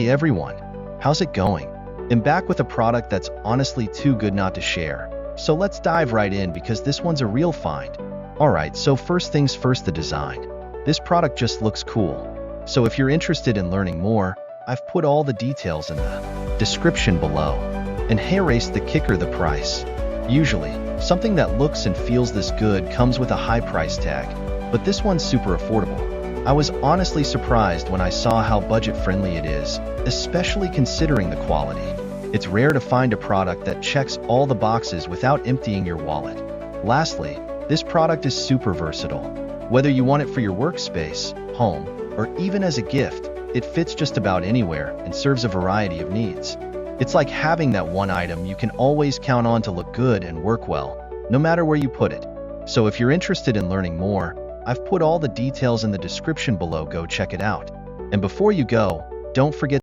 Hey everyone, how's it going? I'm back with a product that's honestly too good not to share. So let's dive right in because this one's a real find. Alright, so first things first, the design. This product just looks cool. So if you're interested in learning more, I've put all the details in the description below. And hey, erase the kicker, the price. Usually, something that looks and feels this good comes with a high price tag, but this one's super affordable. I was honestly surprised when I saw how budget-friendly it is, especially considering the quality. It's rare to find a product that checks all the boxes without emptying your wallet. Lastly, this product is super versatile. Whether you want it for your workspace, home, or even as a gift, it fits just about anywhere and serves a variety of needs. It's like having that one item you can always count on to look good and work well, no matter where you put it. So if you're interested in learning more, I've put all the details in the description below. Go check it out. And before you go, don't forget